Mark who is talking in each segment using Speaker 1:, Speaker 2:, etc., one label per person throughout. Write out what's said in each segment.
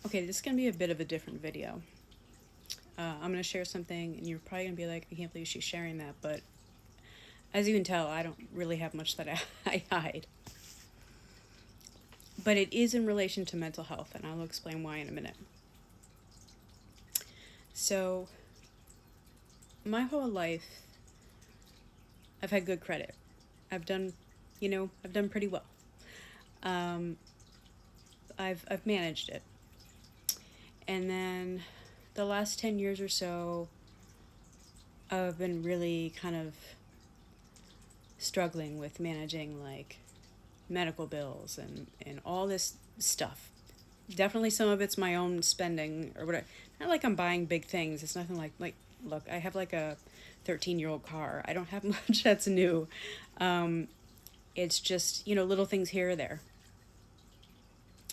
Speaker 1: Okay, this is going to be a bit of a different video. I'm going to share something, and you're probably going to be like, I can't believe she's sharing that. But as you can tell, I don't really have much that I hide. But it is in relation to mental health, and I'll explain why in a minute. So, my whole life, I've had good credit. I've done, I've done pretty well. Um, I've managed it. And then the last 10 years or so, I've been really kind of struggling with managing like medical bills and all this stuff. Definitely some of it's my own spending or whatever. Not like I'm buying big things. It's nothing like look, I have like a 13-year-old car. I don't have much that's new. It's just, little things here or there.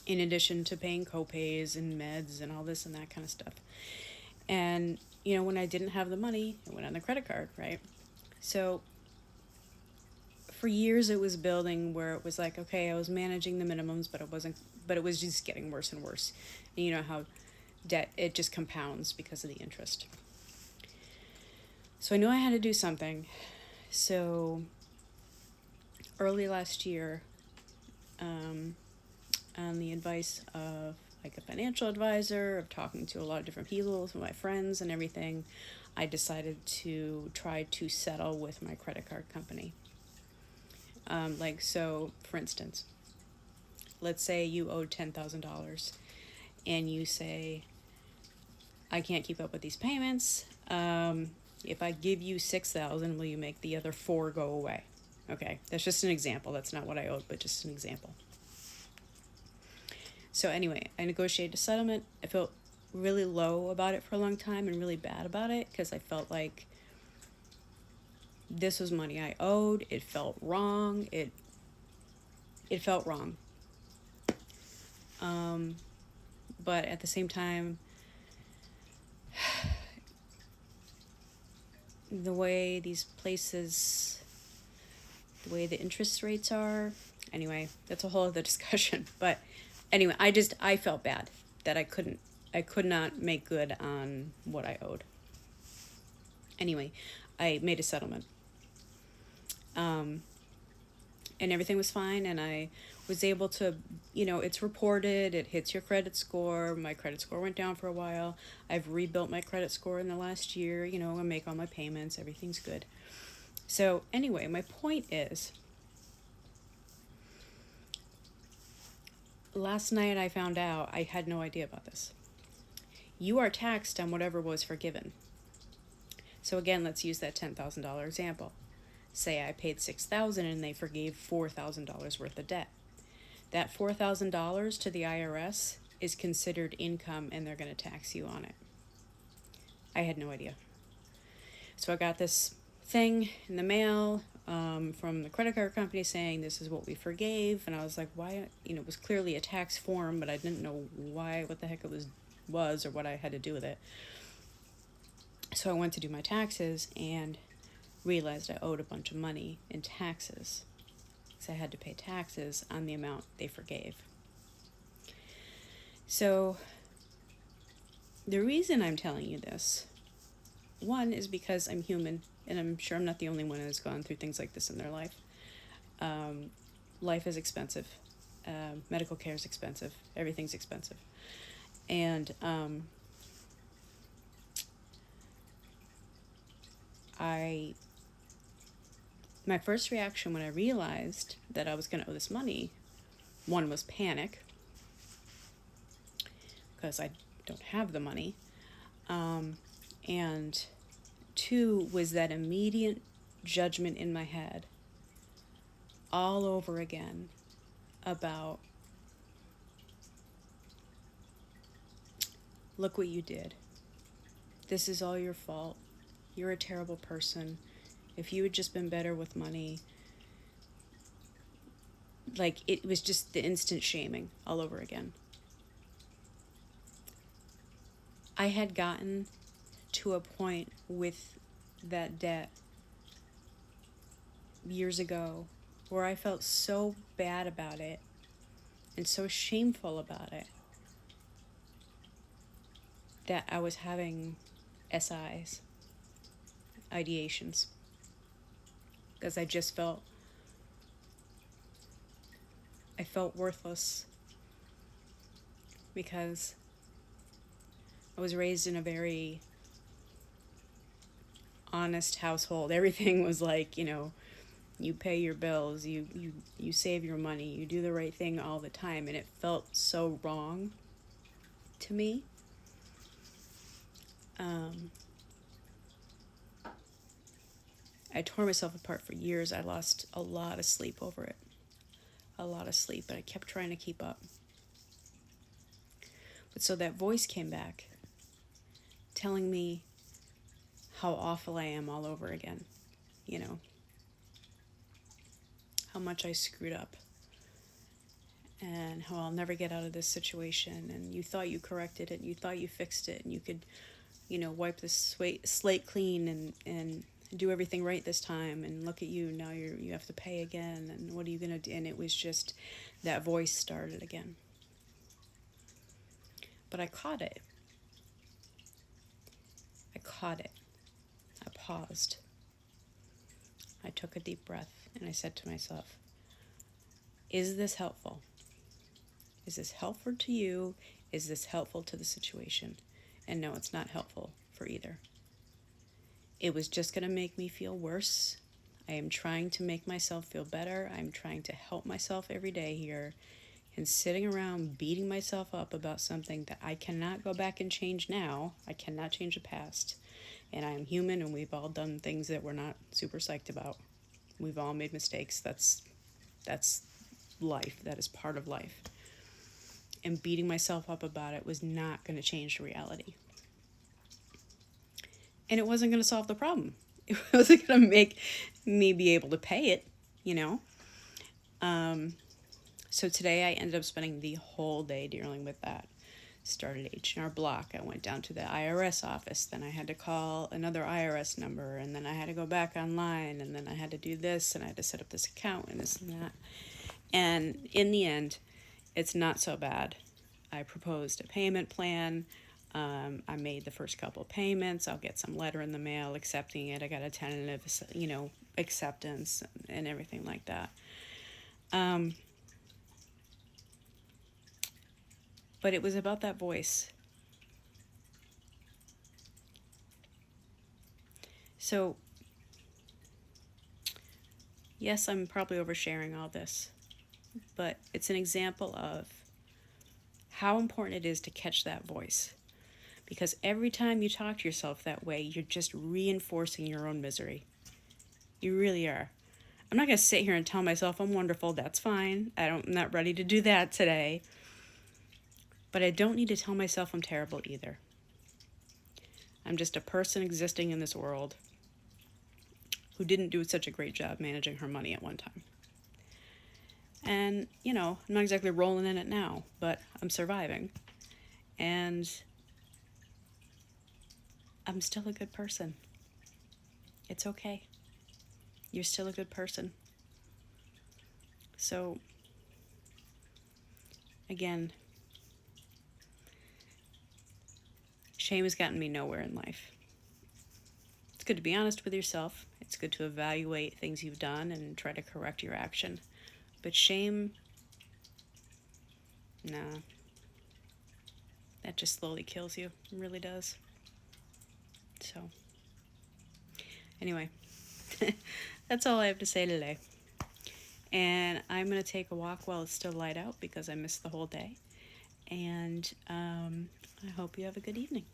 Speaker 1: In addition to paying copays and meds and all this and that kind of stuff. And, when I didn't have the money, it went on the credit card, right? So for years it was building where it was like, okay, I was managing the minimums, but it was just getting worse and worse. And you know how debt, it just compounds because of the interest. So I knew I had to do something. So early last year, on the advice of like a financial advisor, of talking to a lot of different people, some of my friends and everything, I decided to try to settle with my credit card company. So for instance, let's say you owed $10,000 and you say, I can't keep up with these payments. If I give you 6,000, will you make the other four go away? Okay, that's just an example. That's not what I owed, but just an example. So anyway, I negotiated a settlement. I felt really low about it for a long time and really bad about it because I felt like this was money I owed. It felt wrong. It felt wrong. But at the same time, the way these places, the way the interest rates are, anyway, that's a whole other discussion. But anyway, I felt bad that I could not make good on what I owed. Anyway, I made a settlement. And everything was fine, and I was able to, it's reported, it hits your credit score. My credit score went down for a while. I've rebuilt my credit score in the last year. I make all my payments, everything's good. So anyway, my point is, last night I found out, I had no idea about this. You are taxed on whatever was forgiven. So again, let's use that $10,000 example. Say I paid $6,000 and they forgave $4,000 worth of debt. That $4,000 to the IRS is considered income and they're going to tax you on it. I had no idea. So I got this thing in the mail from the credit card company saying this is what we forgave, and I was like, why? It was clearly a tax form, but I didn't know what the heck it was or what I had to do with it. So I went to do my taxes and realized I owed a bunch of money in taxes. So I had to pay taxes on the amount they forgave. So the reason I'm telling you this, one, is because I'm human, and I'm sure I'm not the only one who has gone through things like this in their life. Life is expensive. Medical care is expensive. Everything's expensive. And my first reaction when I realized that I was going to owe this money, one was panic, because I don't have the money. And two was that immediate judgment in my head all over again about, look what you did. This is all your fault. You're a terrible person. If you had just been better with money. Like, it was just the instant shaming all over again. I had gotten to a point with that debt years ago where I felt so bad about it and so shameful about it that I was having SIs, ideations, because I felt worthless, because I was raised in a very honest household. Everything was like, you pay your bills, you save your money, you do the right thing all the time, and it felt so wrong to me. I tore myself apart for years. I lost a lot of sleep over it. A lot of sleep, but I kept trying to keep up. But so that voice came back, telling me how awful I am all over again. How much I screwed up. And how I'll never get out of this situation. And you thought you corrected it, and you thought you fixed it, and you could, wipe the slate clean and do everything right this time, and look at you, now you have to pay again, and what are you going to do? And it was just, that voice started again. But I caught it. I paused. I took a deep breath, and I said to myself, is this helpful? Is this helpful to you? Is this helpful to the situation? And no, it's not helpful for either. It was just going to make me feel worse. I am trying to make myself feel better. I'm trying to help myself every day here. And sitting around beating myself up about something that I cannot go back and change now. I cannot change the past. And I am human, and we've all done things that we're not super psyched about. We've all made mistakes. That's life. That is part of life. And beating myself up about it was not going to change the reality. And it wasn't going to solve the problem. It wasn't going to make me be able to pay it, So today I ended up spending the whole day dealing with that. Started H&R Block. I went down to the IRS office. Then I had to call another IRS number. And then I had to go back online. And then I had to do this. And I had to set up this account and this and that. And in the end, it's not so bad. I proposed a payment plan. I made the first couple payments. I'll get some letter in the mail accepting it. I got a tentative, acceptance and everything like that. But it was about that voice. So, yes, I'm probably oversharing all this, but it's an example of how important it is to catch that voice. Because every time you talk to yourself that way, you're just reinforcing your own misery. You really are. I'm not going to sit here and tell myself I'm wonderful. That's fine. I'm not ready to do that today. But I don't need to tell myself I'm terrible either. I'm just a person existing in this world who didn't do such a great job managing her money at one time. And, I'm not exactly rolling in it now, but I'm surviving. And I'm still a good person. It's okay. You're still a good person. So, again, shame has gotten me nowhere in life. It's good to be honest with yourself. It's good to evaluate things you've done and try to correct your action. But shame, nah. That just slowly kills you. It really does. So, anyway, that's all I have to say today. And I'm going to take a walk while it's still light out because I missed the whole day. And I hope you have a good evening.